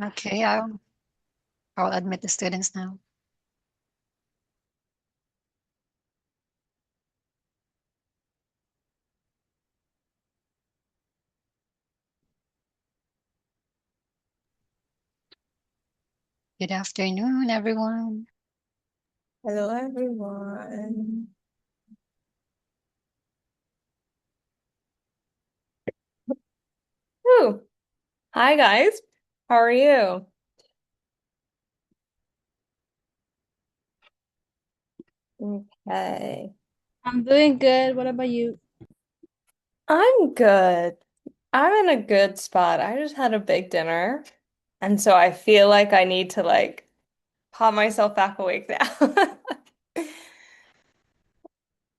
Okay, I'll admit the students now. Good afternoon, everyone. Hello, everyone. Ooh, hi guys. How are you? Okay. I'm doing good. What about you? I'm good. I'm in a good spot. I just had a big dinner, and so I feel like I need to pop myself back awake now.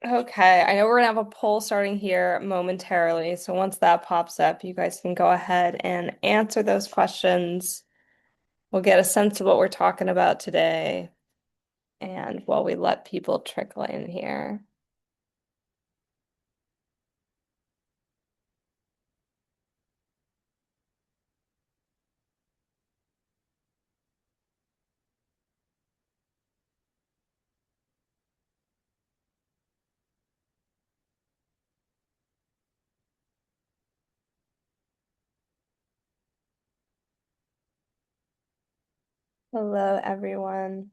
Okay, I know we're gonna have a poll starting here momentarily, so once that pops up, you guys can go ahead and answer those questions. We'll get a sense of what we're talking about today, and while we let people trickle in here. Hello, everyone.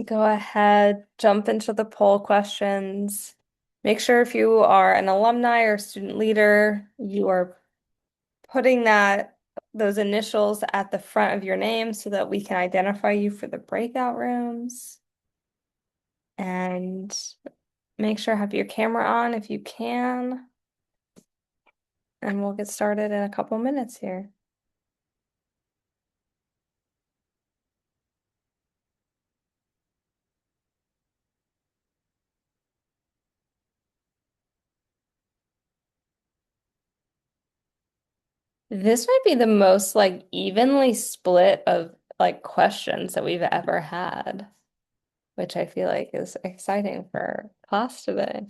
Go ahead, jump into the poll questions. Make sure if you are an alumni or student leader, you are putting those initials at the front of your name so that we can identify you for the breakout rooms. And make sure have your camera on if you can. And we'll get started in a couple minutes here. This might be the most evenly split of questions that we've ever had, which I feel like is exciting for class today.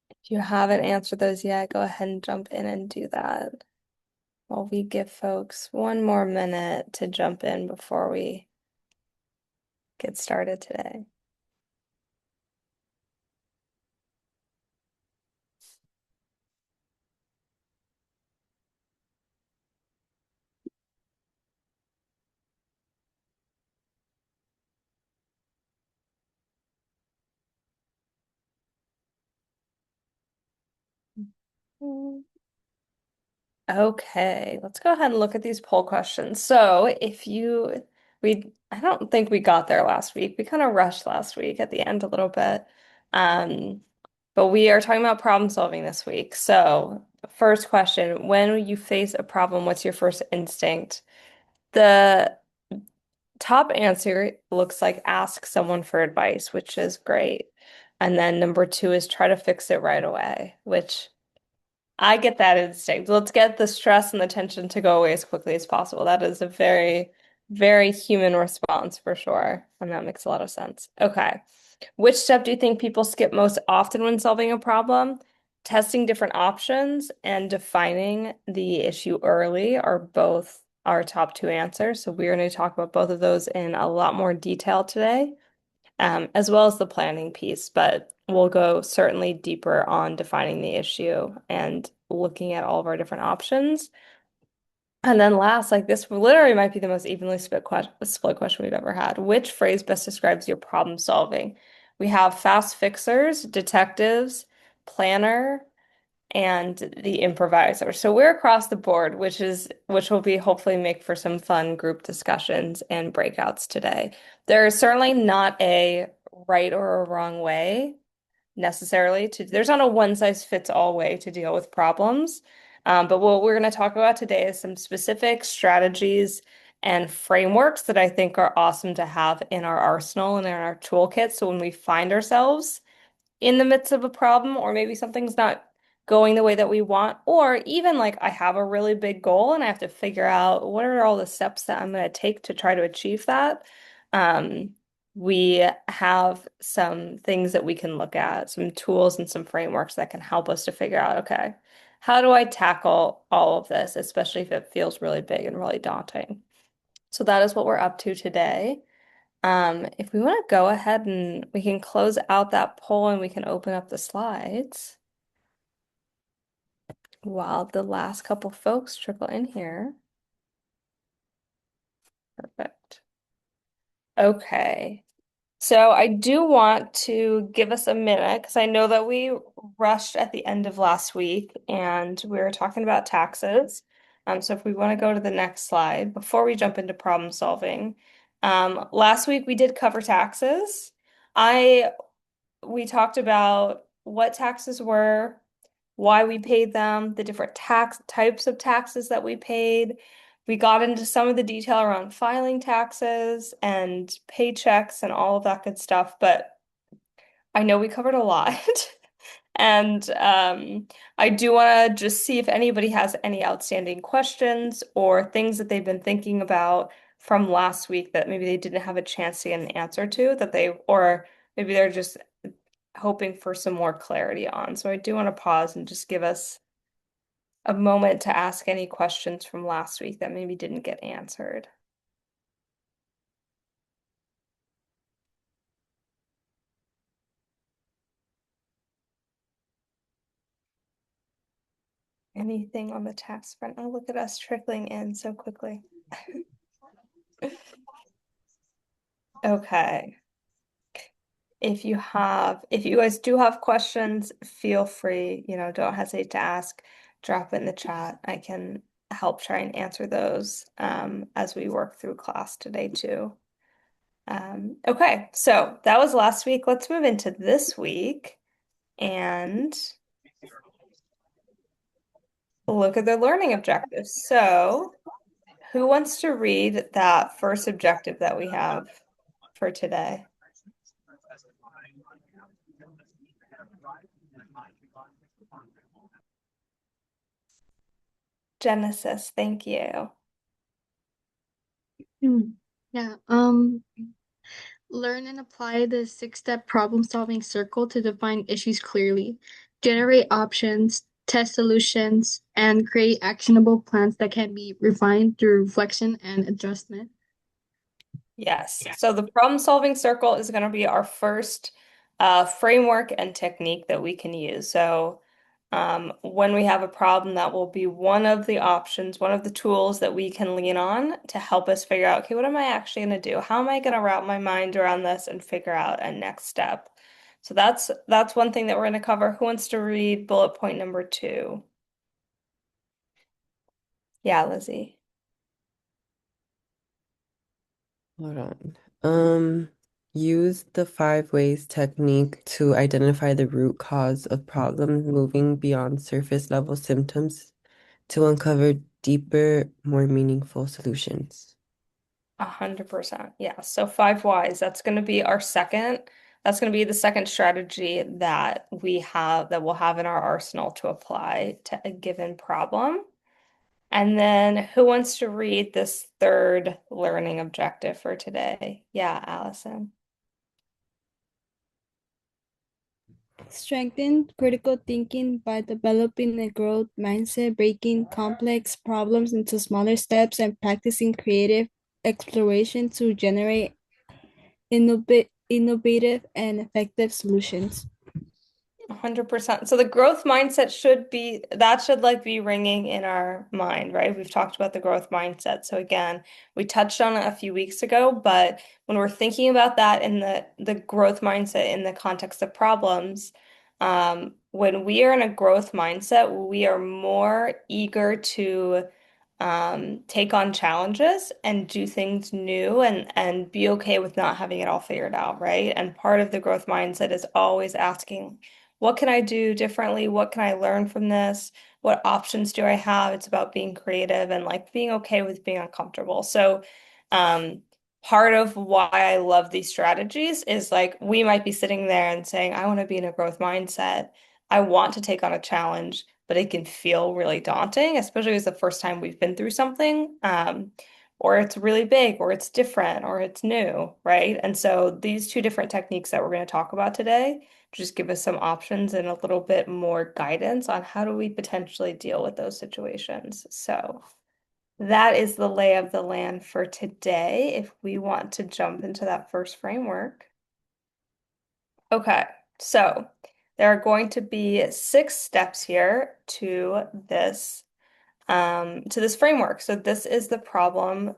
If you haven't answered those yet, go ahead and jump in and do that while we give folks one more minute to jump in before we get started today. Okay, let's go ahead and look at these poll questions. So I don't think we got there last week. We kind of rushed last week at the end a little bit. Um, but we are talking about problem solving this week. So, first question, when you face a problem, what's your first instinct? The top answer looks like ask someone for advice, which is great. And then number two is try to fix it right away, which I get that instinct. Let's get the stress and the tension to go away as quickly as possible. That is a very, very human response for sure. And that makes a lot of sense. Okay. Which step do you think people skip most often when solving a problem? Testing different options and defining the issue early are both our top two answers. So we're going to talk about both of those in a lot more detail today, as well as the planning piece, but we'll go certainly deeper on defining the issue and looking at all of our different options. And then last, this literally might be the most evenly split question we've ever had. Which phrase best describes your problem solving? We have fast fixers, detectives, planner, and the improviser. So we're across the board, which will be hopefully make for some fun group discussions and breakouts today. There is certainly not a right or a wrong way necessarily there's not a one size fits all way to deal with problems. But what we're going to talk about today is some specific strategies and frameworks that I think are awesome to have in our arsenal and in our toolkit. So when we find ourselves in the midst of a problem, or maybe something's not going the way that we want, or even I have a really big goal and I have to figure out what are all the steps that I'm going to take to try to achieve that. Um, we have some things that we can look at, some tools and some frameworks that can help us to figure out, okay, how do I tackle all of this, especially if it feels really big and really daunting? So that is what we're up to today. If we want to go ahead and we can close out that poll and we can open up the slides while the last couple folks trickle in here. Perfect. Okay. So I do want to give us a minute because I know that we rushed at the end of last week and we were talking about taxes. So if we want to go to the next slide before we jump into problem solving. Last week we did cover taxes. We talked about what taxes were, why we paid them, the different tax types of taxes that we paid. We got into some of the detail around filing taxes and paychecks and all of that good stuff, but I know we covered a lot. And I do want to just see if anybody has any outstanding questions or things that they've been thinking about from last week that maybe they didn't have a chance to get an answer to or maybe they're just hoping for some more clarity on. So I do want to pause and just give us a moment to ask any questions from last week that maybe didn't get answered. Anything on the tax front? Oh, look at us trickling in so quickly. Okay. If you guys do have questions, feel free, don't hesitate to ask, drop it in the chat. I can help try and answer those as we work through class today too. Okay, so that was last week. Let's move into this week and look at the learning objectives. So, who wants to read that first objective that we have for today? Genesis, thank you. Yeah. Learn and apply the six-step problem-solving circle to define issues clearly, generate options, test solutions, and create actionable plans that can be refined through reflection and adjustment. Yes. So the problem solving circle is going to be our first framework and technique that we can use. So when we have a problem, that will be one of the options, one of the tools that we can lean on to help us figure out, okay, what am I actually going to do? How am I going to wrap my mind around this and figure out a next step? So that's one thing that we're going to cover. Who wants to read bullet point number 2? Yeah, Lizzie. Hold on. Use the 5 ways technique to identify the root cause of problems, moving beyond surface level symptoms to uncover deeper, more meaningful solutions. 100%. Yeah. So 5 whys, that's going to be that's going to be the second strategy that we'll have in our arsenal to apply to a given problem. And then who wants to read this third learning objective for today? Yeah, Allison. Strengthen critical thinking by developing a growth mindset, breaking complex problems into smaller steps, and practicing creative exploration to generate innovative and effective solutions. 100%. So the growth mindset should like be ringing in our mind, right? We've talked about the growth mindset. So again, we touched on it a few weeks ago, but when we're thinking about that in the growth mindset in the context of problems, when we are in a growth mindset, we are more eager to take on challenges and do things new and be okay with not having it all figured out, right? And part of the growth mindset is always asking, what can I do differently? What can I learn from this? What options do I have? It's about being creative and like being okay with being uncomfortable. So, part of why I love these strategies is like we might be sitting there and saying, I want to be in a growth mindset. I want to take on a challenge, but it can feel really daunting, especially as the first time we've been through something. or it's really big, or it's different, or it's new, right? And so these two different techniques that we're going to talk about today just give us some options and a little bit more guidance on how do we potentially deal with those situations. So that is the lay of the land for today. If we want to jump into that first framework. Okay, so there are going to be 6 steps here to this framework. So this is the problem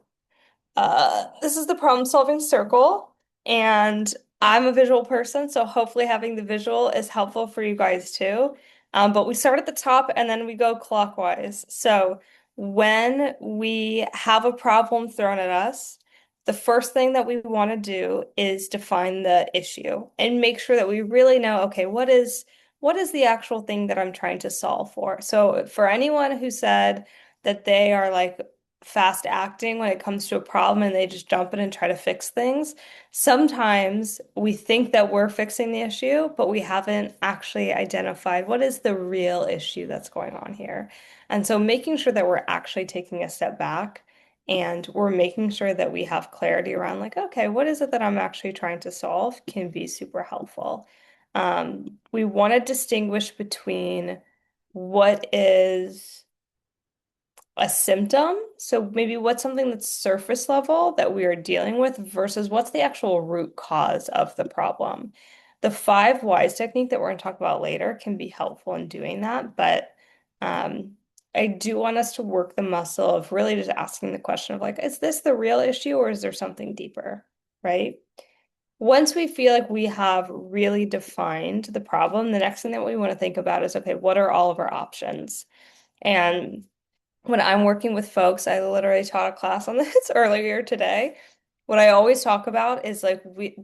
solving circle, and I'm a visual person, so hopefully having the visual is helpful for you guys too. But we start at the top and then we go clockwise. So when we have a problem thrown at us, the first thing that we want to do is define the issue and make sure that we really know, okay, what is the actual thing that I'm trying to solve for? So for anyone who said that they are like fast acting when it comes to a problem and they just jump in and try to fix things. Sometimes we think that we're fixing the issue, but we haven't actually identified what is the real issue that's going on here. And so making sure that we're actually taking a step back and we're making sure that we have clarity around like, okay, what is it that I'm actually trying to solve can be super helpful. We want to distinguish between what is a symptom. So maybe what's something that's surface level that we are dealing with versus what's the actual root cause of the problem. The 5 whys technique that we're going to talk about later can be helpful in doing that, but I do want us to work the muscle of really just asking the question of like, is this the real issue or is there something deeper, right? Once we feel like we have really defined the problem, the next thing that we want to think about is, okay, what are all of our options? And when I'm working with folks, I literally taught a class on this earlier today. What I always talk about is like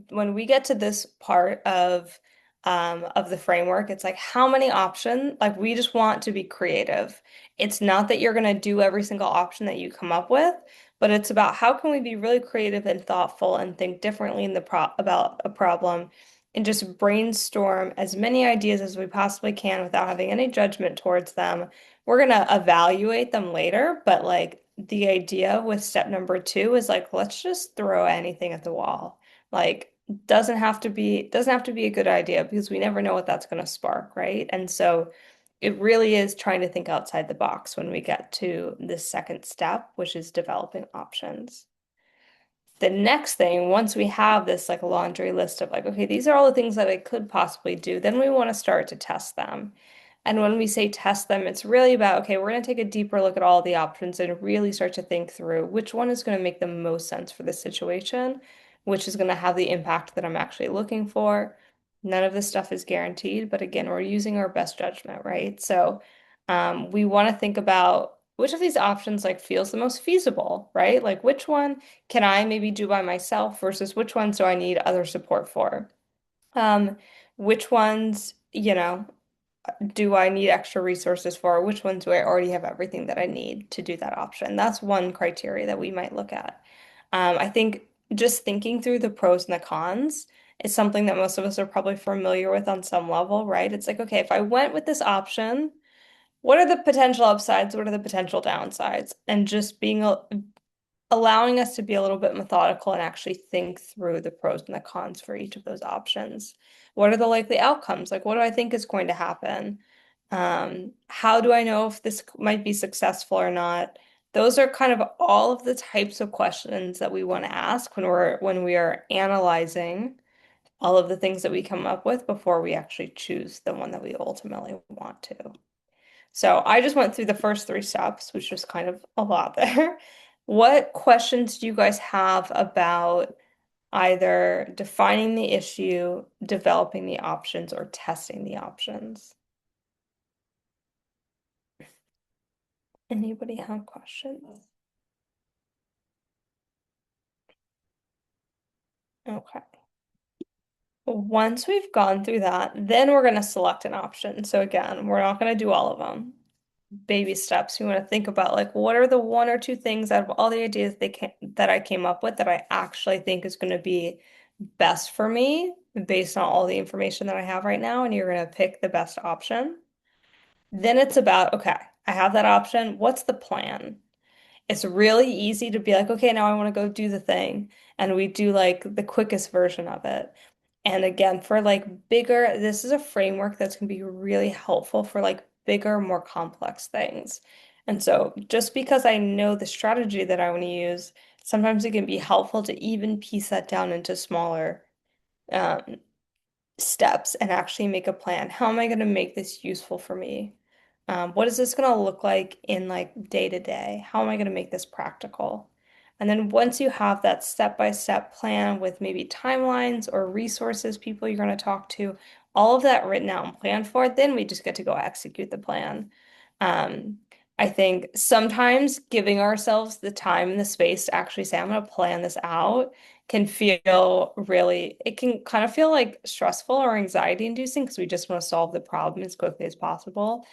when we get to this part of the framework, it's like how many options, like we just want to be creative. It's not that you're gonna do every single option that you come up with, but it's about how can we be really creative and thoughtful and think differently in the about a problem and just brainstorm as many ideas as we possibly can without having any judgment towards them. We're gonna evaluate them later, but like the idea with step number 2 is like, let's just throw anything at the wall. Like, doesn't have to be a good idea because we never know what that's going to spark, right? And so it really is trying to think outside the box when we get to this second step, which is developing options. The next thing, once we have this like laundry list of like, okay, these are all the things that I could possibly do, then we want to start to test them. And when we say test them, it's really about, okay, we're going to take a deeper look at all the options and really start to think through which one is going to make the most sense for the situation, which is going to have the impact that I'm actually looking for. None of this stuff is guaranteed, but again, we're using our best judgment, right? So we want to think about which of these options like feels the most feasible, right? Like which one can I maybe do by myself versus which ones do I need other support for? Um, which ones, do I need extra resources for? Which ones do I already have everything that I need to do that option? That's one criteria that we might look at. I think just thinking through the pros and the cons is something that most of us are probably familiar with on some level, right? It's like, okay, if I went with this option, what are the potential upsides? What are the potential downsides? And just allowing us to be a little bit methodical and actually think through the pros and the cons for each of those options. What are the likely outcomes? Like, what do I think is going to happen? How do I know if this might be successful or not? Those are kind of all of the types of questions that we want to ask when we are analyzing all of the things that we come up with before we actually choose the one that we ultimately want to. So I just went through the first 3 steps, which was kind of a lot there. What questions do you guys have about either defining the issue, developing the options, or testing the options? Anybody have questions? Okay. Once we've gone through that, then we're going to select an option. So again, we're not going to do all of them. Baby steps. You want to think about like what are the 1 or 2 things out of all the ideas that I came up with that I actually think is going to be best for me based on all the information that I have right now, and you're going to pick the best option. Then it's about, okay, I have that option. What's the plan? It's really easy to be like, okay, now I want to go do the thing. And we do like the quickest version of it. And again, for like bigger, this is a framework that's going to be really helpful for like bigger, more complex things. And so just because I know the strategy that I want to use, sometimes it can be helpful to even piece that down into smaller um, steps and actually make a plan. How am I going to make this useful for me? What is this going to look like in like day to day? How am I going to make this practical? And then once you have that step-by-step plan with maybe timelines or resources, people you're going to talk to, all of that written out and planned for, then we just get to go execute the plan. Um, I think sometimes giving ourselves the time and the space to actually say, I'm going to plan this out can feel really, it can kind of feel like stressful or anxiety inducing because we just want to solve the problem as quickly as possible.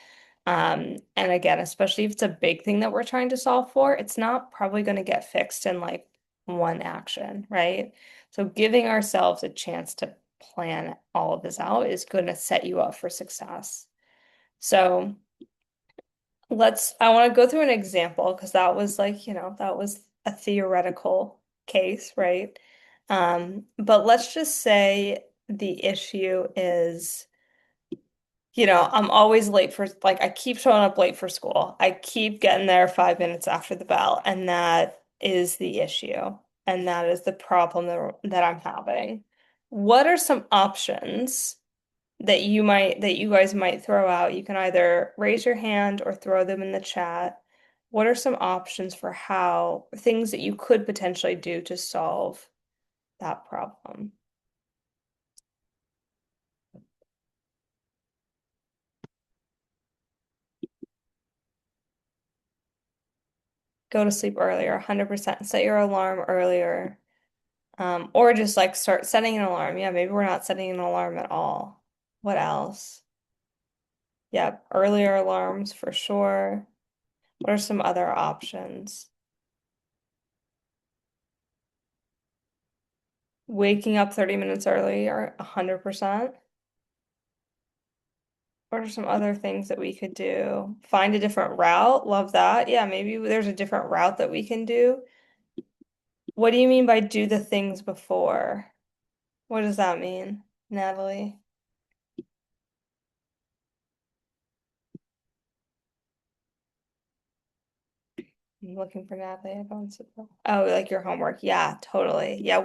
And again, especially if it's a big thing that we're trying to solve for, it's not probably going to get fixed in like one action, right? So giving ourselves a chance to plan all of this out is going to set you up for success. So I want to go through an example because that was like, that was a theoretical case, right? But let's just say the issue is, I'm always late for, like, I keep showing up late for school. I keep getting there 5 minutes after the bell, and that is the issue. And that is the problem that I'm having. What are some options that you guys might throw out? You can either raise your hand or throw them in the chat. What are some options for how things that you could potentially do to solve that problem? Go to sleep earlier, 100%. Set your alarm earlier. Or just like start setting an alarm. Yeah, maybe we're not setting an alarm at all. What else? Yeah, earlier alarms for sure. What are some other options? Waking up 30 minutes early or 100%. What are some other things that we could do? Find a different route. Love that. Yeah, maybe there's a different route that we can do. What do you mean by do the things before? What does that mean, Natalie? I'm looking for Natalie. I don't see her. Oh, like your homework. Yeah, totally. Yeah,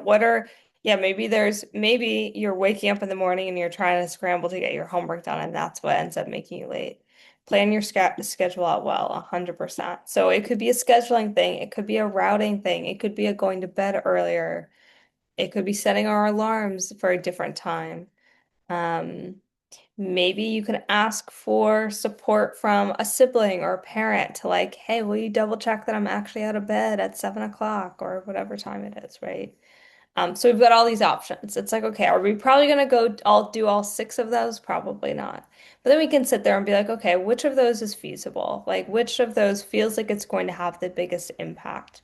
maybe you're waking up in the morning and you're trying to scramble to get your homework done, and that's what ends up making you late. Plan your schedule out well, 100%. So it could be a scheduling thing, it could be a routing thing, it could be a going to bed earlier, it could be setting our alarms for a different time. Um, Maybe you can ask for support from a sibling or a parent to like, hey, will you double check that I'm actually out of bed at 7 o'clock or whatever time it is, right? So we've got all these options. It's like, okay, are we probably gonna go all do all six of those? Probably not. But then we can sit there and be like, okay, which of those is feasible? Like, which of those feels like it's going to have the biggest impact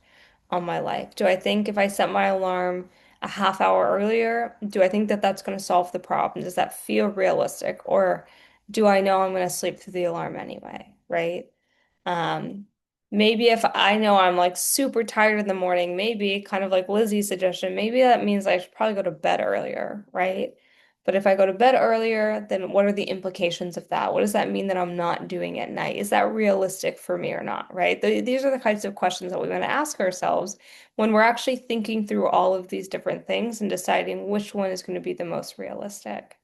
on my life? Do I think if I set my alarm a half hour earlier, do I think that that's going to solve the problem? Does that feel realistic? Or do I know I'm going to sleep through the alarm anyway, right? Um, Maybe if I know I'm like super tired in the morning, maybe kind of like Lizzie's suggestion, maybe that means I should probably go to bed earlier, right? But if I go to bed earlier, then what are the implications of that? What does that mean that I'm not doing at night? Is that realistic for me or not, right? These are the kinds of questions that we want to ask ourselves when we're actually thinking through all of these different things and deciding which one is going to be the most realistic.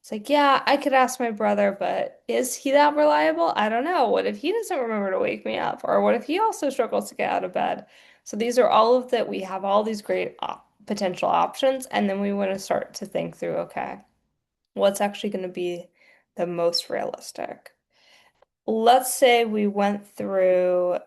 It's like, yeah, I could ask my brother, but is he that reliable? I don't know. What if he doesn't remember to wake me up? Or what if he also struggles to get out of bed? So these are all of that. We have all these great potential options, and then we want to start to think through, okay, what's actually going to be the most realistic? Let's say we went through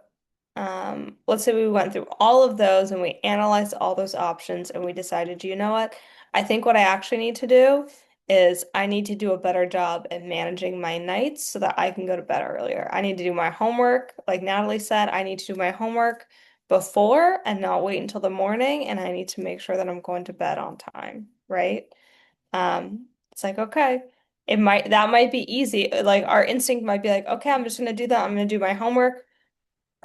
let's say we went through all of those and we analyzed all those options and we decided, you know what? I think what I actually need to do is I need to do a better job at managing my nights so that I can go to bed earlier. I need to do my homework, like Natalie said, I need to do my homework before and not wait until the morning, and I need to make sure that I'm going to bed on time, right? It's like, okay, that might be easy. Like our instinct might be like, okay, I'm just gonna do that. I'm gonna do my homework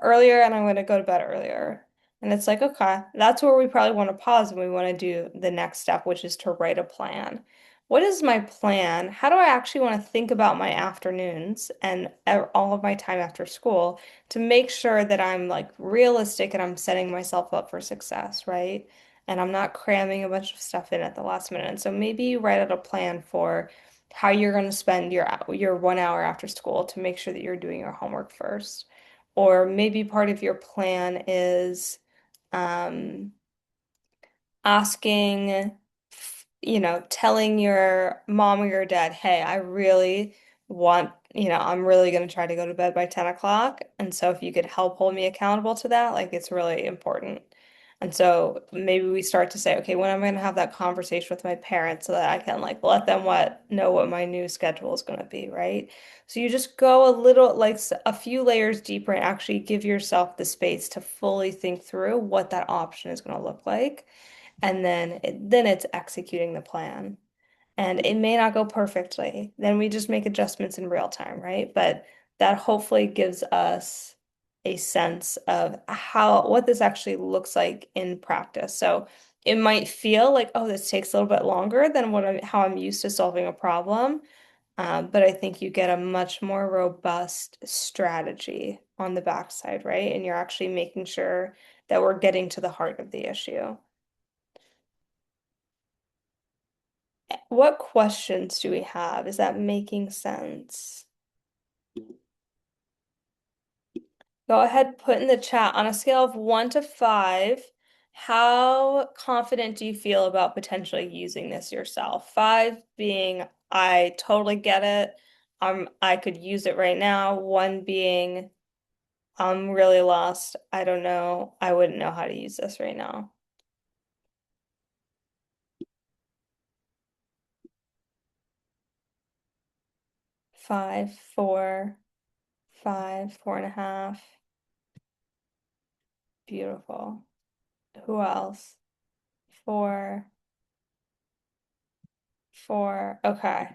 earlier and I'm going to go to bed earlier. And it's like, okay, that's where we probably want to pause and we want to do the next step, which is to write a plan. What is my plan? How do I actually want to think about my afternoons and all of my time after school to make sure that I'm like realistic and I'm setting myself up for success, right? And I'm not cramming a bunch of stuff in at the last minute. And so maybe you write out a plan for how you're going to spend your 1 hour after school to make sure that you're doing your homework first. Or maybe part of your plan is um, asking, telling your mom or your dad, hey, I really want, I'm really going to try to go to bed by 10 o'clock. And so if you could help hold me accountable to that, like it's really important. And so maybe we start to say, okay, when am I going to have that conversation with my parents so that I can like let them know what my new schedule is going to be, right? So you just go a little like a few layers deeper and actually give yourself the space to fully think through what that option is going to look like. And then it's executing the plan. And it may not go perfectly. Then we just make adjustments in real time, right? But that hopefully gives us a sense of what this actually looks like in practice. So it might feel like, oh, this takes a little bit longer than how I'm used to solving a problem. But I think you get a much more robust strategy on the backside, right? And you're actually making sure that we're getting to the heart of the issue. What questions do we have? Is that making sense? Go ahead, put in the chat on a scale of 1 to 5, how confident do you feel about potentially using this yourself? 5 being, I totally get it. I could use it right now. 1 being, I'm really lost. I don't know. I wouldn't know how to use this right now. 5, 4, 5, 4.5. Beautiful. Who else? 4, 4. Okay.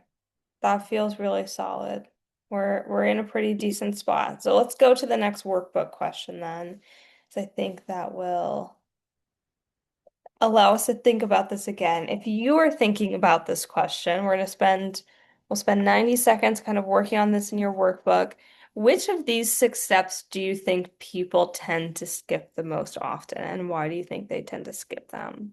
That feels really solid. We're in a pretty decent spot. So let's go to the next workbook question then. So I think that will allow us to think about this again. If you are thinking about this question, we'll spend 90 seconds kind of working on this in your workbook. Which of these 6 steps do you think people tend to skip the most often, and why do you think they tend to skip them?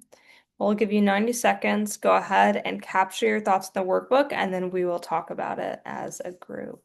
We'll give you 90 seconds. Go ahead and capture your thoughts in the workbook, and then we will talk about it as a group.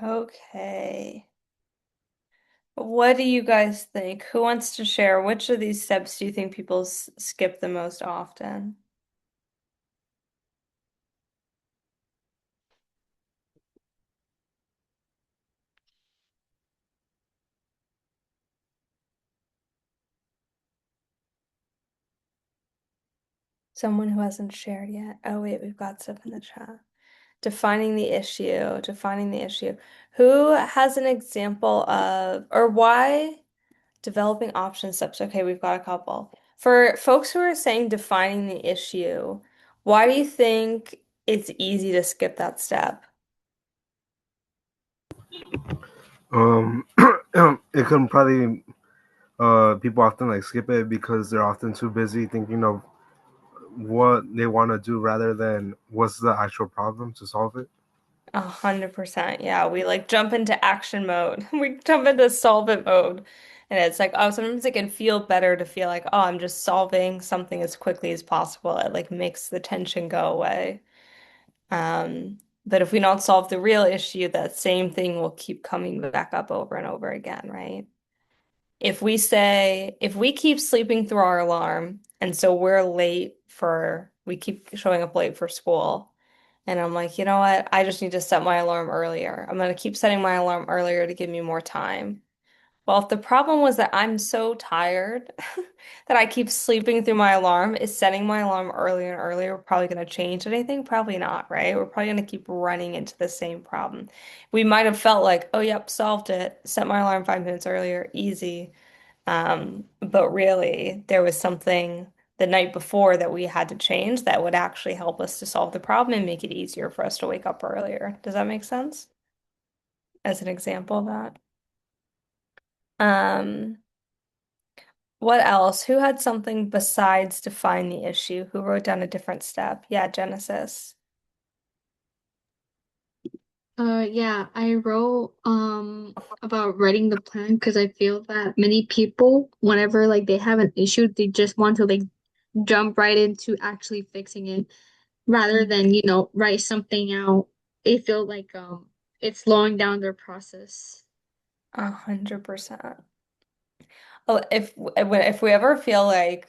Okay. What do you guys think? Who wants to share? Which of these steps do you think people skip the most often? Someone who hasn't shared yet. Oh, wait, we've got stuff in the chat. Defining the issue, defining the issue. Who has an example of, or why developing option steps? Okay, we've got a couple. For folks who are saying defining the issue, why do you think it's easy to skip that step? It can probably people often like skip it because they're often too busy thinking of what they want to do rather than what's the actual problem to solve it. 100%. Yeah, we like jump into action mode. We jump into solve it mode. And it's like, oh, sometimes it can feel better to feel like, oh, I'm just solving something as quickly as possible. It like makes the tension go away. But if we don't solve the real issue, that same thing will keep coming back up over and over again, right? If we keep sleeping through our alarm, and so we keep showing up late for school, and I'm like, you know what? I just need to set my alarm earlier. I'm going to keep setting my alarm earlier to give me more time. Well, if the problem was that I'm so tired that I keep sleeping through my alarm, is setting my alarm earlier and earlier probably going to change anything? Probably not, right? We're probably going to keep running into the same problem. We might have felt like, oh, yep, solved it. Set my alarm 5 minutes earlier, easy. But really, there was something the night before that we had to change that would actually help us to solve the problem and make it easier for us to wake up earlier. Does that make sense? As an example of that. Um, what else? Who had something besides define the issue? Who wrote down a different step? Yeah, Genesis. Yeah, I wrote about writing the plan because I feel that many people, whenever like they have an issue, they just want to like jump right into actually fixing it rather than, write something out. They feel like it's slowing down their process. 100%. Oh, if we ever feel like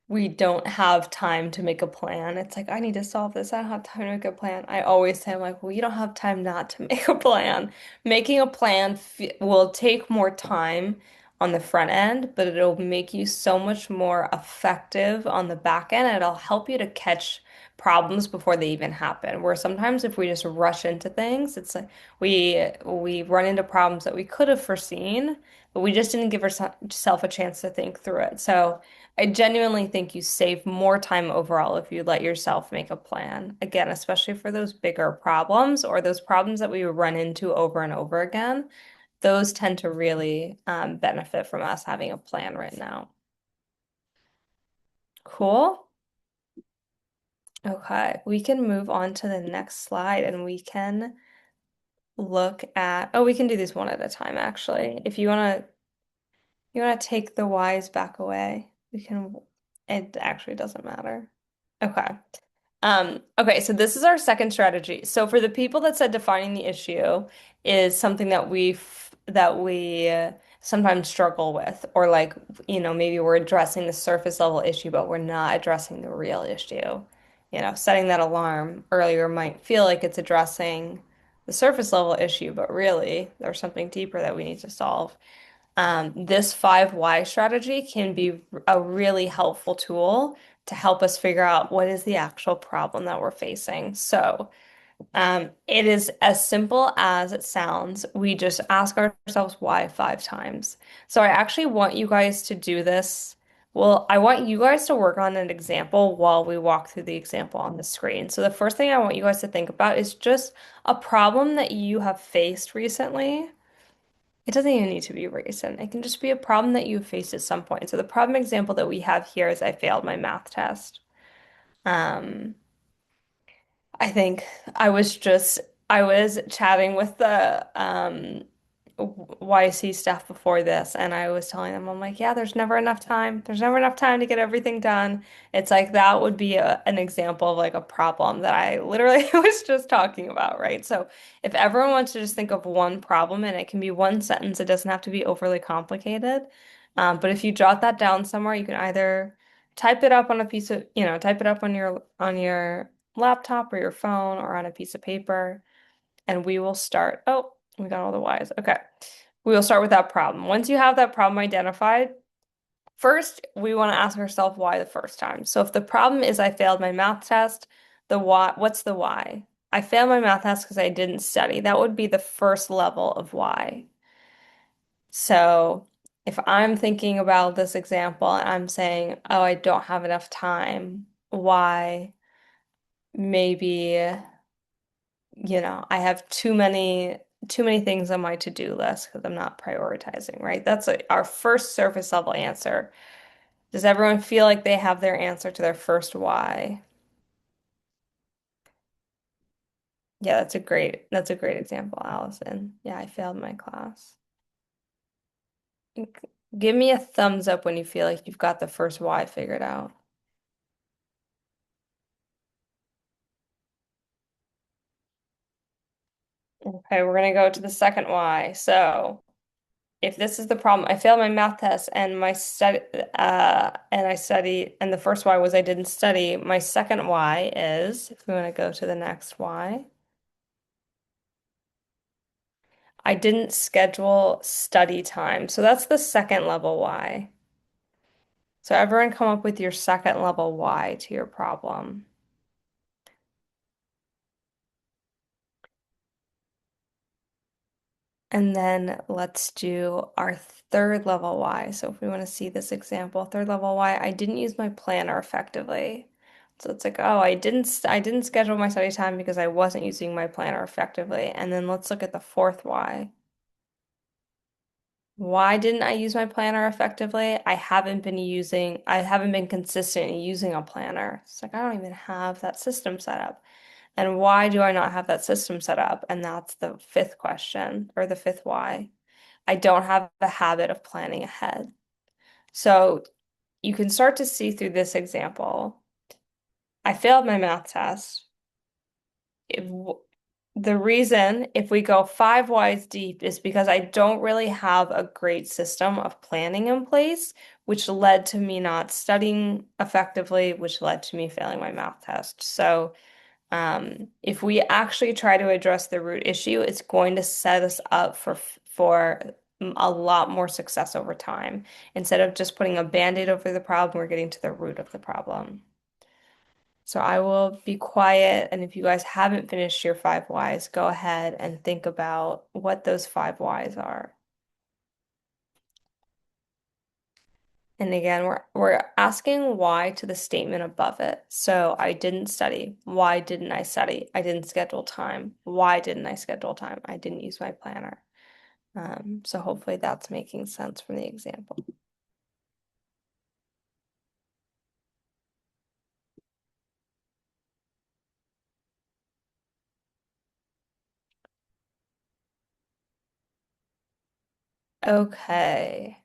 we don't have time to make a plan. It's like, I need to solve this. I don't have time to make a plan. I always say, I'm like, well, you don't have time not to make a plan. Making a plan f will take more time on the front end, but it'll make you so much more effective on the back end. It'll help you to catch problems before they even happen. Where sometimes if we just rush into things, it's like we run into problems that we could have foreseen, but we just didn't give ourselves a chance to think through it. So I genuinely think you save more time overall if you let yourself make a plan. Again, especially for those bigger problems or those problems that we run into over and over again, those tend to really benefit from us having a plan right now. Cool. Okay, we can move on to the next slide and we can look at, oh, we can do these one at a time actually. If you want to take the Y's back away, we can, it actually doesn't matter. Okay. Okay, so this is our second strategy. So for the people that said defining the issue is something that we sometimes struggle with, or like, maybe we're addressing the surface level issue, but we're not addressing the real issue. Setting that alarm earlier might feel like it's addressing the surface level issue, but really there's something deeper that we need to solve. This 5 why strategy can be a really helpful tool to help us figure out what is the actual problem that we're facing. So, it is as simple as it sounds. We just ask ourselves why 5 times. So, I actually want you guys to do this. Well, I want you guys to work on an example while we walk through the example on the screen. So, the first thing I want you guys to think about is just a problem that you have faced recently. It doesn't even need to be recent. It can just be a problem that you faced at some point. So the problem example that we have here is I failed my math test. Um, I think I was chatting with the YC staff before this, and I was telling them, I'm like, yeah, there's never enough time. There's never enough time to get everything done. It's like that would be an example of like a problem that I literally was just talking about, right? So if everyone wants to just think of one problem, and it can be one sentence, it doesn't have to be overly complicated. But if you jot that down somewhere, you can either type it up on a piece of, type it up on your laptop or your phone or on a piece of paper, and we will start. Oh, we got all the Y's. Okay. We will start with that problem. Once you have that problem identified, First, we want to ask ourselves why the first time. So if the problem is I failed my math test, the why, what's the why? I failed my math test because I didn't study. That would be the first level of why. So if I'm thinking about this example and I'm saying, oh, I don't have enough time, why? Maybe, I have too many things on my to-do list because I'm not prioritizing, right? That's our first surface level answer. Does everyone feel like they have their answer to their first why? Yeah, that's a great example, Allison. Yeah, I failed my class. Give me a thumbs up when you feel like you've got the first why figured out. Okay, we're gonna go to the second why. So, if this is the problem, I failed my math test and my study and I studied, and the first why was I didn't study. My second why is, if we want to go to the next why, I didn't schedule study time. So that's the second level why. So everyone come up with your second level why to your problem. And then let's do our third level why. So if we want to see this example, third level why, I didn't use my planner effectively. So it's like, oh, I didn't schedule my study time because I wasn't using my planner effectively. And then let's look at the fourth why. Why didn't I use my planner effectively? I haven't been consistent in using a planner. It's like I don't even have that system set up. And why do I not have that system set up? And that's the fifth question, or the fifth why. I don't have the habit of planning ahead. So you can start to see through this example. I failed my math test. The reason, if we go 5 whys deep, is because I don't really have a great system of planning in place, which led to me not studying effectively, which led to me failing my math test. So if we actually try to address the root issue, it's going to set us up for a lot more success over time. Instead of just putting a band-aid over the problem, we're getting to the root of the problem. So I will be quiet, and if you guys haven't finished your 5 whys, go ahead and think about what those 5 whys are. And again, we're asking why to the statement above it. So I didn't study. Why didn't I study? I didn't schedule time. Why didn't I schedule time? I didn't use my planner. So hopefully that's making sense from the example. Okay.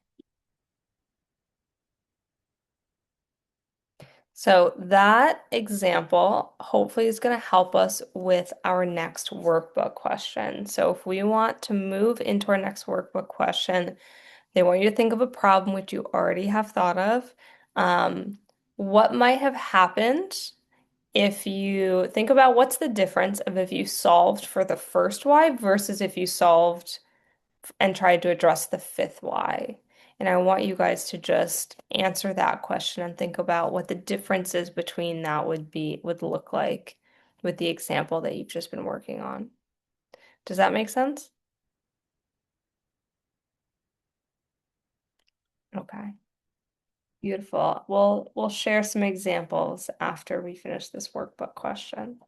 So that example hopefully is going to help us with our next workbook question. So if we want to move into our next workbook question, they want you to think of a problem which you already have thought of. What might have happened if you think about what's the difference of if you solved for the first why versus if you solved and tried to address the fifth why. And I want you guys to just answer that question and think about what the differences between that would look like with the example that you've just been working on. Does that make sense? Okay. Beautiful. We'll share some examples after we finish this workbook question.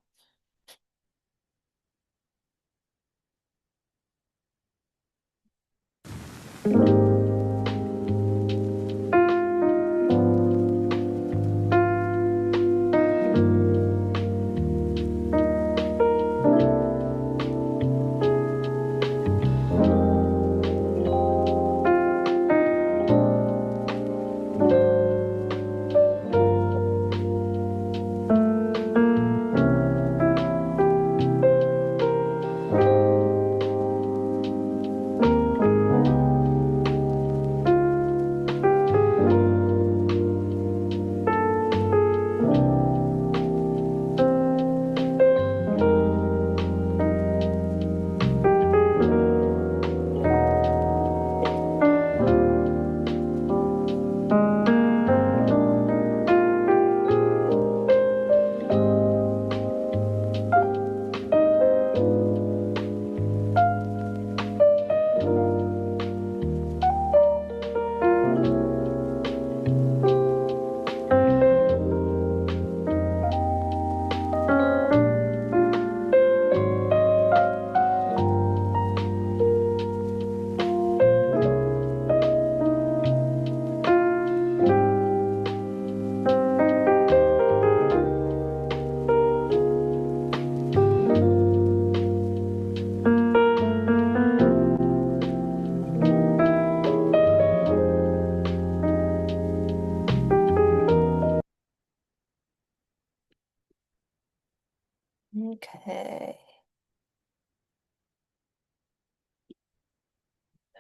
Okay.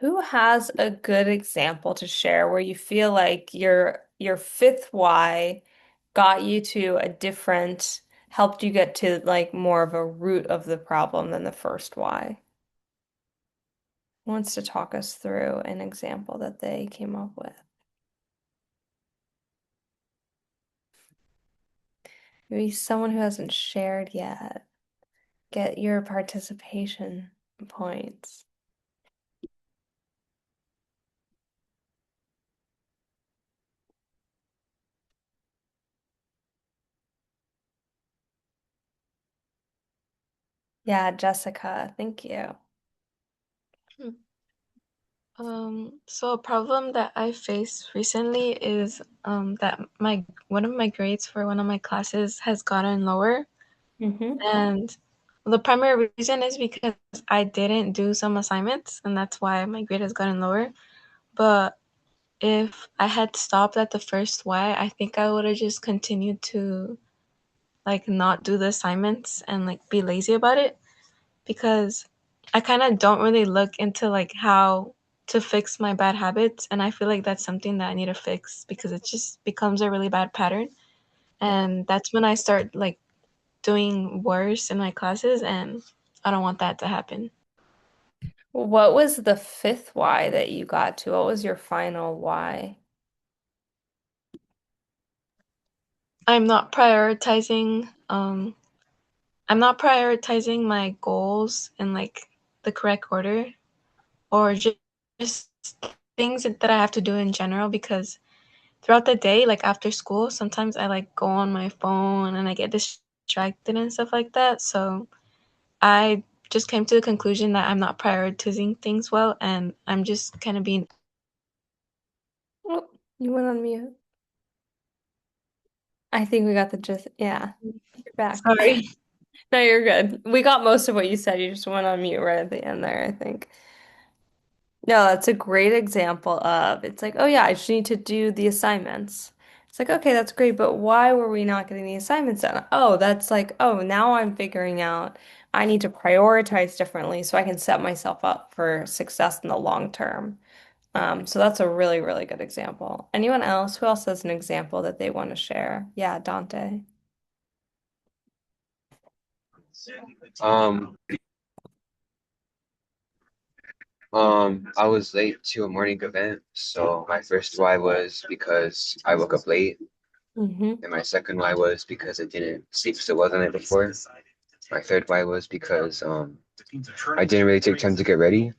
Who has a good example to share where you feel like your fifth why got you to a different, helped you get to like more of a root of the problem than the first why? Who wants to talk us through an example that they came up with? Maybe someone who hasn't shared yet. Get your participation points. Yeah, Jessica, thank you. So a problem that I faced recently is that one of my grades for one of my classes has gotten lower, Mm-hmm. and the primary reason is because I didn't do some assignments, and that's why my grade has gotten lower. But if I had stopped at the first why, I think I would have just continued to like not do the assignments and like be lazy about it, because I kind of don't really look into like how to fix my bad habits, and I feel like that's something that I need to fix because it just becomes a really bad pattern, Yeah. and that's when I start like doing worse in my classes, and I don't want that to happen. What was the fifth why that you got to? What was your final why? I'm not prioritizing I'm not prioritizing my goals in like the correct order, or just things that I have to do in general, because throughout the day, like after school, sometimes I like go on my phone and I get distracted and stuff like that. So I just came to the conclusion that I'm not prioritizing things well, and I'm just kind of being. Oh, you went on mute. I think we got the gist. Yeah, you're back. Sorry. No, you're good. We got most of what you said. You just went on mute right at the end there, I think. No, that's a great example of it's like, oh yeah, I just need to do the assignments. It's like, okay, that's great, but why were we not getting the assignments done? Oh, that's like, oh, now I'm figuring out I need to prioritize differently so I can set myself up for success in the long term. So that's a really, really good example. Anyone else? Who else has an example that they want to share? Yeah, Dante. Um, I was late to a morning event, so my first why was because I woke up late, Mm-hmm. and my second why was because I didn't sleep so well the night before. My third why was because I didn't really take time to get ready,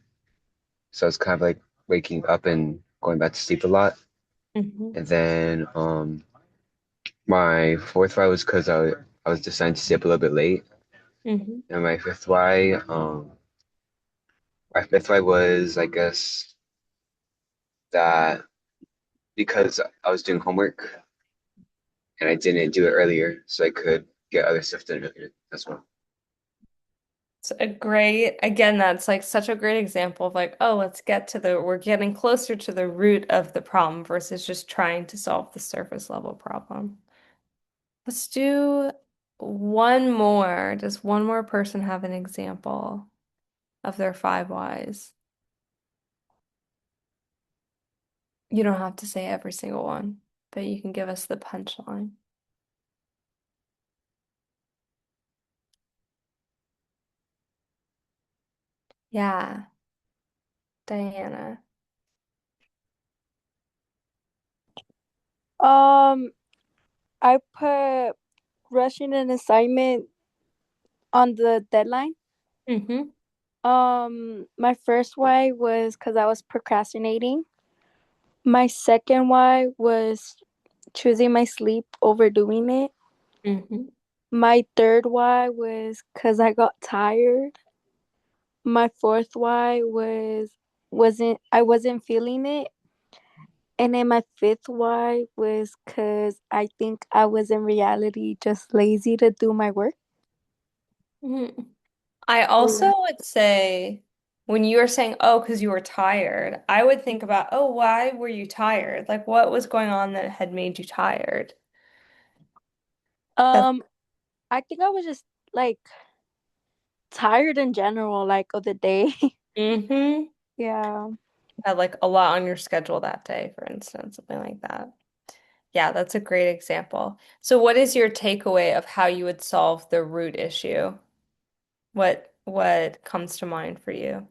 so it's kind of like waking up and going back to sleep a lot. Mm-hmm. And then my fourth why was because I was deciding to stay up a little bit late, Mm-hmm. and my fifth why was I guess that because I was doing homework and I didn't do it earlier, so I could get other stuff done earlier as well. It's a great, again, that's like such a great example of like, oh, let's get to we're getting closer to the root of the problem versus just trying to solve the surface level problem. Let's do one more. Does one more person have an example of their five whys? You don't have to say every single one, but you can give us the punchline. Yeah, Diana. Um, I put rushing an assignment on the deadline. Mm-hmm. My first why was because I was procrastinating. My second why was choosing my sleep over doing it. Mm-hmm. My third why was because I got tired. My fourth why wasn't feeling it. And then my fifth why was because I think I was in reality just lazy to do my work. Mm-hmm. I also would say when you were saying, oh, because you were tired, I would think about, oh, why were you tired? Like, what was going on that had made you tired? That's, Um, I think I was just like tired in general, like of the day. Mm-hmm. Yeah. Had like a lot on your schedule that day, for instance, something like that. Yeah, that's a great example. So what is your takeaway of how you would solve the root issue? What comes to mind for you?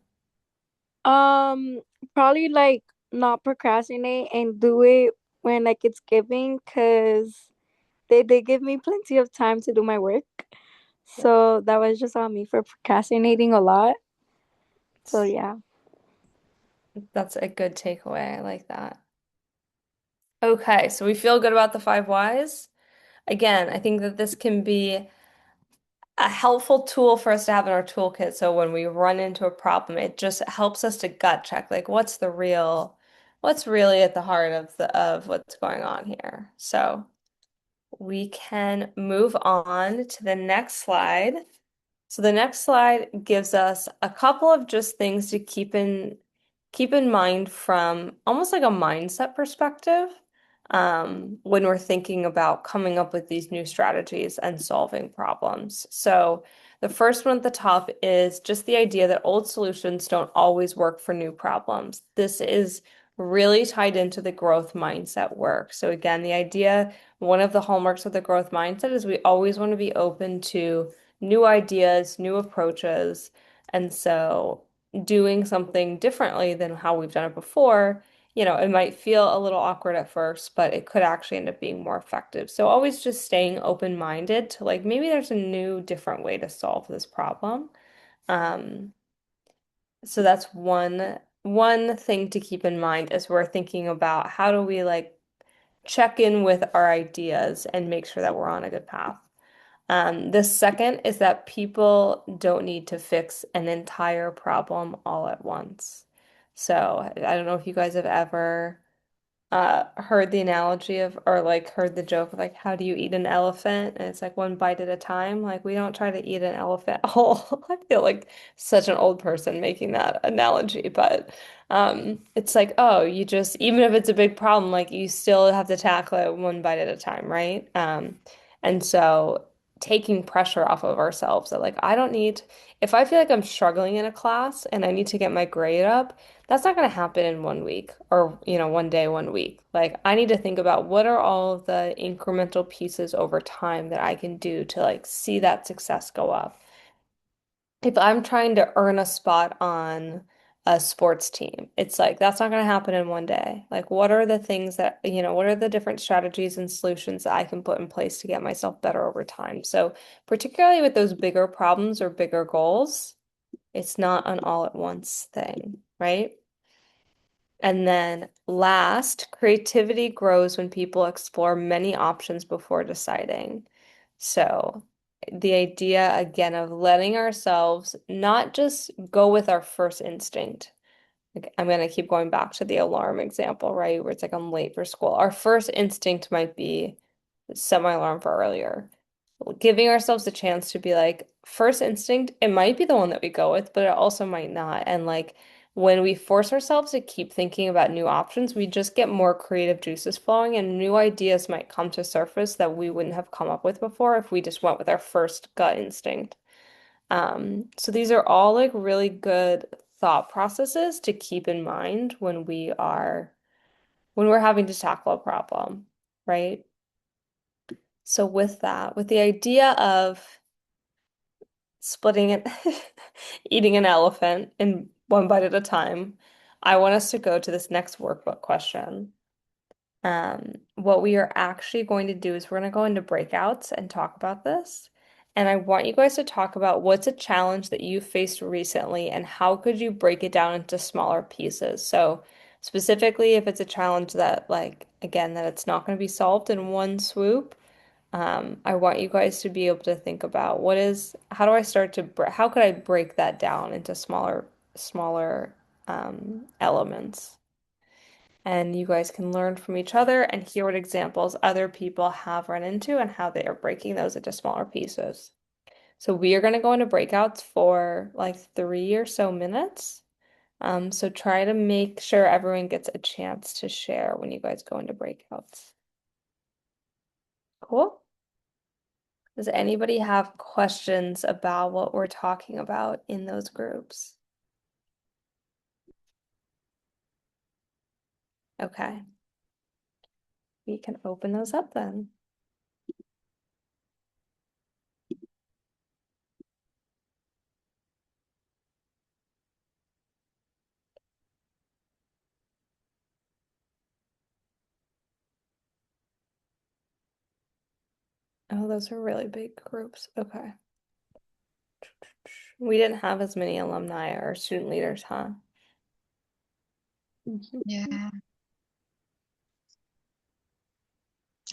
Um, Probably like not procrastinate and do it when like it's given, because they did give me plenty of time to do my work. So that was just on me for procrastinating a lot. So yeah. That's a good takeaway. I like that. Okay, so we feel good about the five whys. Again, I think that this can be a helpful tool for us to have in our toolkit. So when we run into a problem, it just helps us to gut check, like what's really at the heart of what's going on here. So we can move on to the next slide. So the next slide gives us a couple of just things to keep in mind from almost like a mindset perspective, when we're thinking about coming up with these new strategies and solving problems. So the first one at the top is just the idea that old solutions don't always work for new problems. This is really tied into the growth mindset work. So again, the idea, one of the hallmarks of the growth mindset is we always want to be open to new ideas, new approaches. And so doing something differently than how we've done it before, it might feel a little awkward at first, but it could actually end up being more effective. So always just staying open-minded to like maybe there's a new, different way to solve this problem. Um, so that's one thing to keep in mind as we're thinking about how do we like check in with our ideas and make sure that we're on a good path. The second is that people don't need to fix an entire problem all at once. So I don't know if you guys have ever heard the analogy of or like heard the joke of like how do you eat an elephant? And it's like one bite at a time. Like we don't try to eat an elephant whole. I feel like such an old person making that analogy, but it's like, oh, you just even if it's a big problem, like you still have to tackle it one bite at a time, right? And so taking pressure off of ourselves that like I don't need if I feel like I'm struggling in a class and I need to get my grade up, that's not going to happen in 1 week or, one day, 1 week. Like, I need to think about what are all of the incremental pieces over time that I can do to like see that success go up. If I'm trying to earn a spot on a sports team, it's like that's not going to happen in 1 day. Like, what are the things that, what are the different strategies and solutions that I can put in place to get myself better over time? So, particularly with those bigger problems or bigger goals, it's not an all at once thing, right? And then last, creativity grows when people explore many options before deciding. So the idea again of letting ourselves not just go with our first instinct. Like I'm gonna keep going back to the alarm example, right? Where it's like I'm late for school. Our first instinct might be set my alarm for earlier. Giving ourselves a chance to be like, first instinct, it might be the one that we go with, but it also might not. And like when we force ourselves to keep thinking about new options, we just get more creative juices flowing and new ideas might come to surface that we wouldn't have come up with before if we just went with our first gut instinct. So these are all like really good thought processes to keep in mind when we're having to tackle a problem, right? So with that, with the idea of splitting it, eating an elephant in one bite at a time, I want us to go to this next workbook question. What we are actually going to do is we're going to go into breakouts and talk about this. And I want you guys to talk about what's a challenge that you faced recently and how could you break it down into smaller pieces. So specifically, if it's a challenge that like, again, that it's not going to be solved in one swoop, I want you guys to be able to think about how do I start to, how could I break that down into smaller elements? And you guys can learn from each other and hear what examples other people have run into and how they are breaking those into smaller pieces. So we are going to go into breakouts for like 3 or so minutes. So try to make sure everyone gets a chance to share when you guys go into breakouts. Cool? Does anybody have questions about what we're talking about in those groups? Okay. We can open those up then. Oh, those are really big groups. Okay. We didn't have as many alumni or student leaders, huh? Yeah.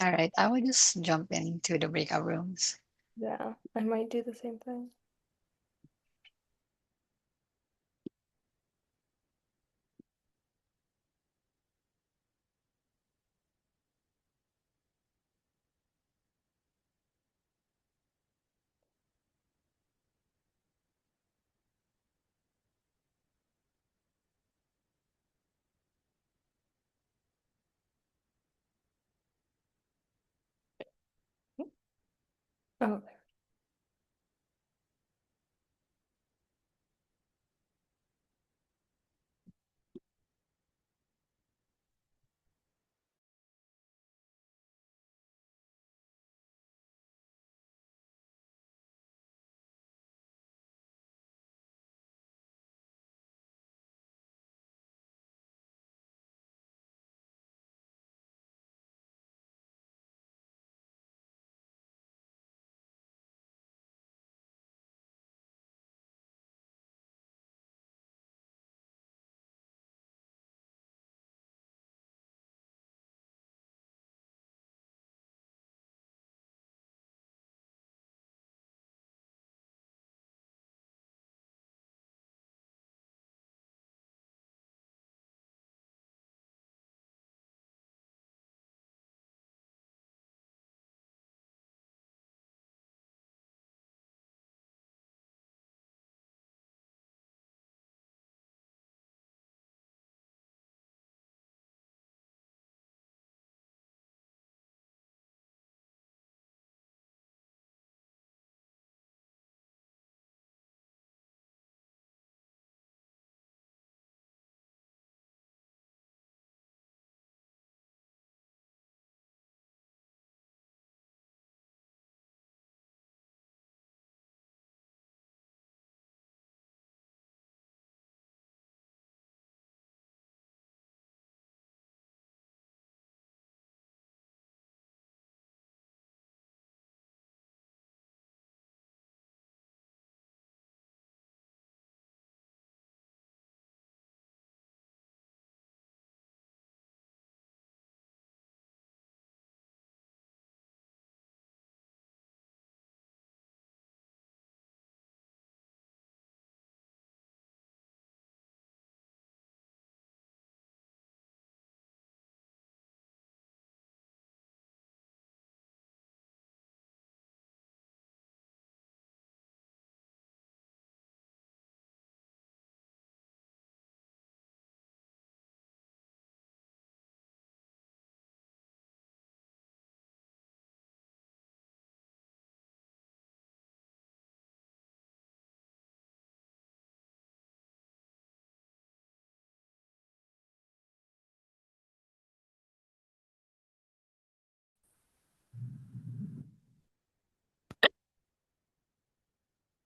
All right. I will just jump into the breakout rooms. Yeah, I might do the same thing. Oh,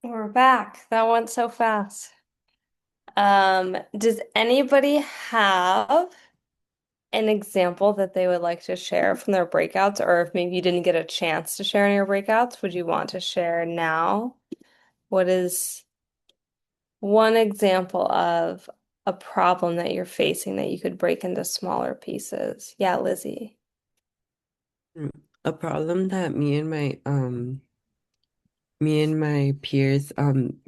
we're back. That went so fast. Does anybody have an example that they would like to share from their breakouts, or if maybe you didn't get a chance to share in your breakouts, would you want to share now? What is one example of a problem that you're facing that you could break into smaller pieces? Yeah, Lizzie. A problem that me and my peers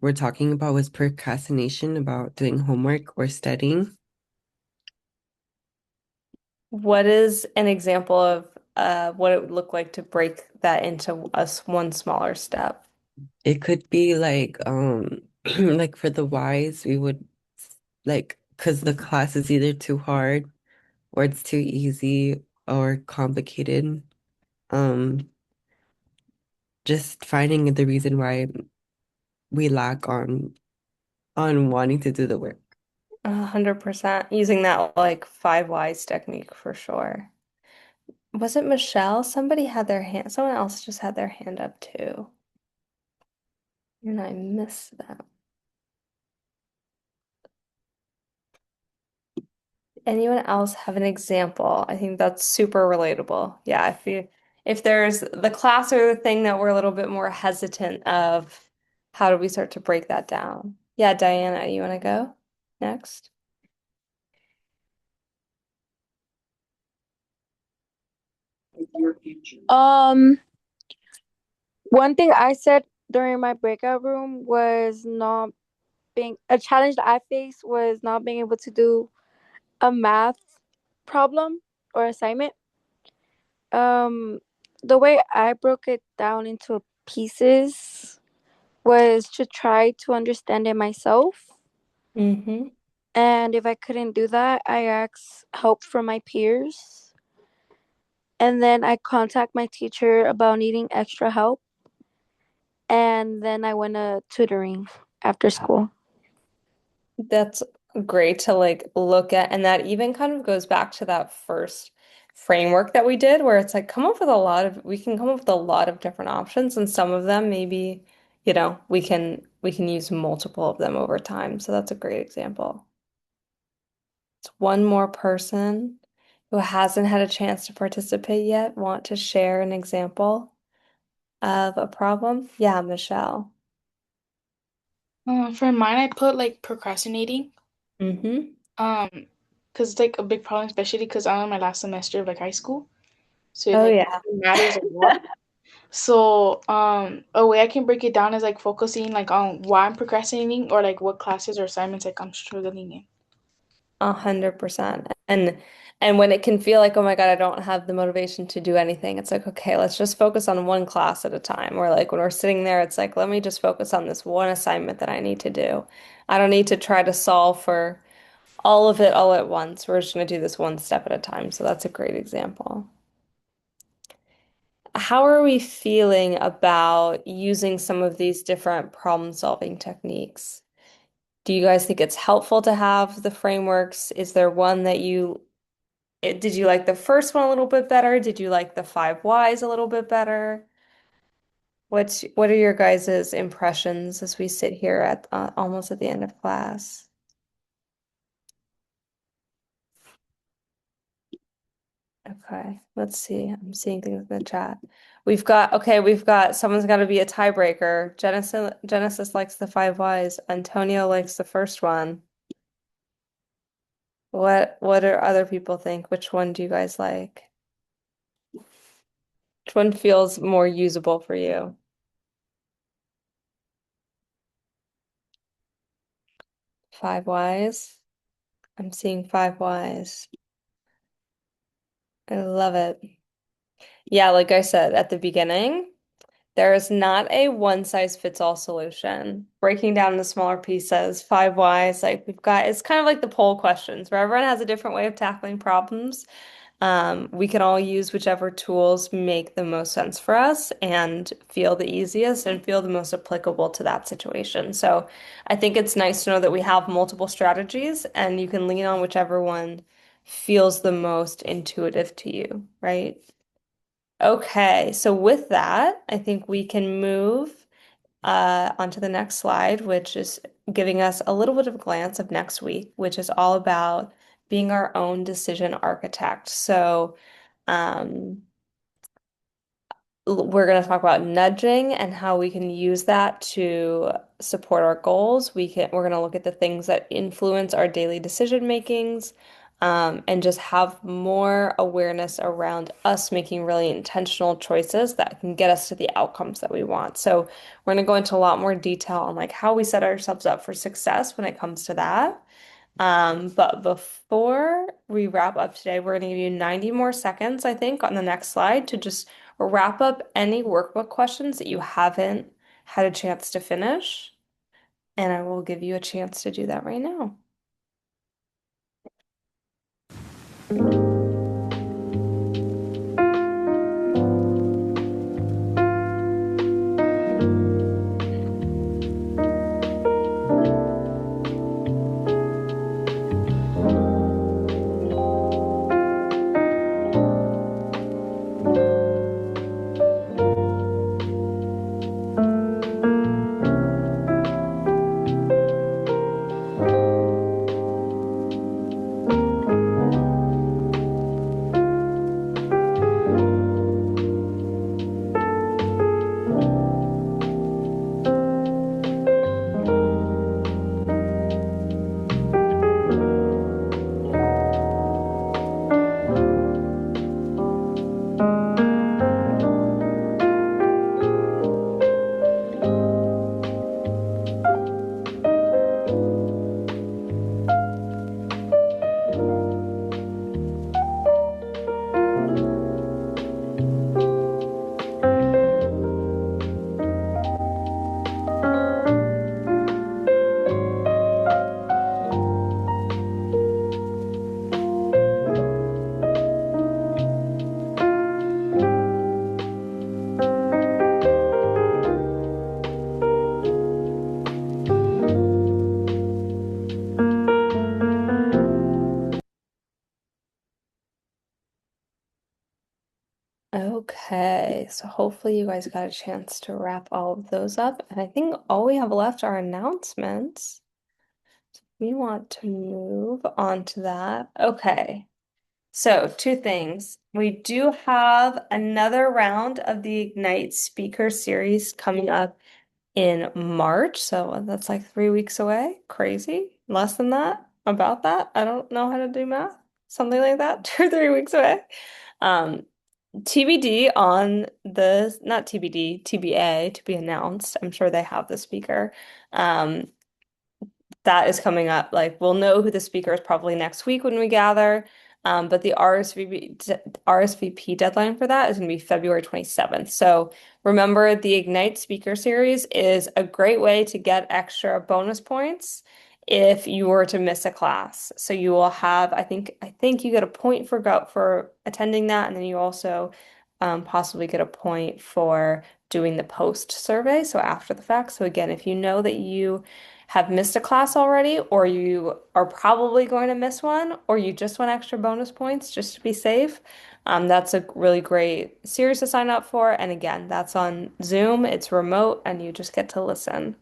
were talking about was procrastination about doing homework or studying. What is an example of what it would look like to break that into one smaller step? It could be like like for the whys we would like because the class is either too hard or it's too easy or complicated. Um just finding the reason why we lack on wanting to do the work. 100%. Using that like five whys technique for sure. Was it Michelle? Somebody had their hand, someone else just had their hand up too. And I missed them. Anyone else have an example? I think that's super relatable. Yeah, if there's the class or the thing that we're a little bit more hesitant of, how do we start to break that down? Yeah, Diana, you want to go next? Um, one thing I said during my breakout room was not being a challenge that I faced was not being able to do a math problem or assignment. Um, the way I broke it down into pieces was to try to understand it myself. Mm-hmm. And if I couldn't do that, I asked help from my peers. And then I contact my teacher about needing extra help. And then I went to tutoring after school. That's great to like look at, and that even kind of goes back to that first framework that we did, where it's like we can come up with a lot of different options, and some of them maybe, we can use multiple of them over time. So that's a great example. It's one more person who hasn't had a chance to participate yet, want to share an example of a problem? Yeah, Michelle. For mine, I put like procrastinating. Mm-hmm. Because it's like a big problem, especially because I'm in my last semester of like high school, so it Oh like yeah. matters a lot. So, a way I can break it down is like focusing like on why I'm procrastinating or like what classes or assignments like I'm struggling in. 100%. And when it can feel like, oh my God, I don't have the motivation to do anything, it's like, okay, let's just focus on one class at a time. Or like when we're sitting there, it's like, let me just focus on this one assignment that I need to do. I don't need to try to solve for all of it all at once. We're just going to do this one step at a time. So that's a great example. How are we feeling about using some of these different problem-solving techniques? Do you guys think it's helpful to have the frameworks? Is there one that did you like the first one a little bit better? Did you like the five whys a little bit better? What are your guys' impressions as we sit here at almost at the end of class? Okay, let's see. I'm seeing things in the chat. Someone's got to be a tiebreaker. Genesis likes the five whys. Antonio likes the first one. What do other people think? Which one do you guys like? Which one feels more usable for you? Five whys. I'm seeing five whys. I love it. Yeah, like I said at the beginning, there is not a one size fits all solution. Breaking down into smaller pieces, five whys, like it's kind of like the poll questions where everyone has a different way of tackling problems. We can all use whichever tools make the most sense for us and feel the easiest and feel the most applicable to that situation. So I think it's nice to know that we have multiple strategies and you can lean on whichever one feels the most intuitive to you, right? Okay, so with that, I think we can move onto the next slide, which is giving us a little bit of a glance of next week, which is all about being our own decision architect. So, um, we're going to talk about nudging and how we can use that to support our goals. We're going to look at the things that influence our daily decision makings, and just have more awareness around us making really intentional choices that can get us to the outcomes that we want. So we're going to go into a lot more detail on like how we set ourselves up for success when it comes to that. But before we wrap up today, we're going to give you 90 more seconds, I think, on the next slide to just wrap up any workbook questions that you haven't had a chance to finish. And I will give you a chance to do that right now. Okay, so hopefully you guys got a chance to wrap all of those up. And I think all we have left are announcements. We want to move on to that. Okay. So, two things. We do have another round of the Ignite Speaker Series coming up in March. So that's like 3 weeks away. Crazy. Less than that. About that. I don't know how to do math. Something like that. 2 or 3 weeks away. TBD on the, not TBD, TBA, to be announced. I'm sure they have the speaker. That is coming up. Like we'll know who the speaker is probably next week when we gather. But the RSVP deadline for that is going to be February 27th. So remember, the Ignite Speaker Series is a great way to get extra bonus points if you were to miss a class. So you will have, I think you get a point for attending that, and then you also possibly get a point for doing the post survey, so after the fact. So again, if you know that you have missed a class already, or you are probably going to miss one, or you just want extra bonus points just to be safe, that's a really great series to sign up for. And again, that's on Zoom, it's remote, and you just get to listen.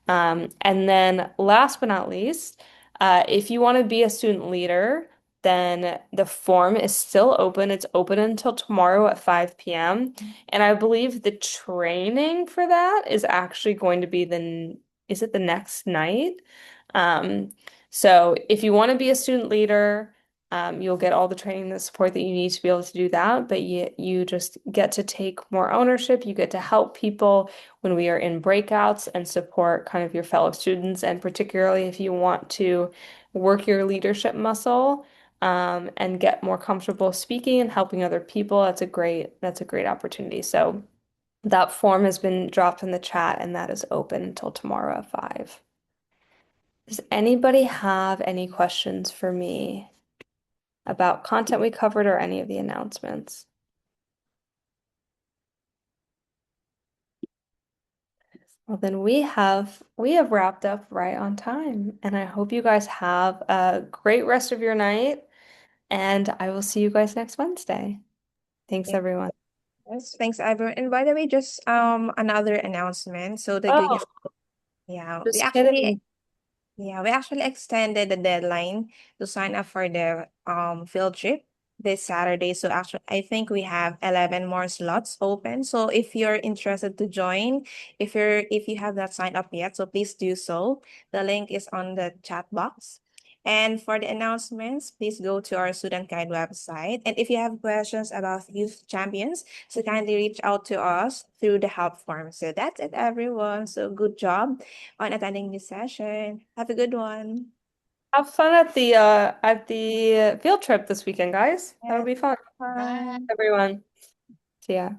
And then last but not least, if you want to be a student leader, then the form is still open. It's open until tomorrow at 5 p.m. And I believe the training for that is actually going to be is it the next night? Um, so if you want to be a student leader, you'll get all the training and the support that you need to be able to do that, but you just get to take more ownership. You get to help people when we are in breakouts and support kind of your fellow students, and particularly if you want to work your leadership muscle, and get more comfortable speaking and helping other people, that's a great opportunity. So that form has been dropped in the chat, and that is open until tomorrow at 5. Does anybody have any questions for me about content we covered or any of the announcements? Well, then we have wrapped up right on time, and I hope you guys have a great rest of your night, and I will see you guys next Wednesday. Thanks, Yeah. everyone. Yes, thanks, everyone. And by the way, just another announcement. So the Oh, yeah, just kidding. we actually extended the deadline to sign up for the field trip this Saturday. So actually, I think we have 11 more slots open. So if you're interested to join, if you have not signed up yet, so please do so. The link is on the chat box. And for the announcements, please go to our student guide website. And if you have questions about youth champions, so kindly reach out to us through the help form. So that's it, everyone. So good job on attending this session. Have a good one. Have fun at the field trip this weekend, guys. That'll be fun. Bye. Everyone. See ya.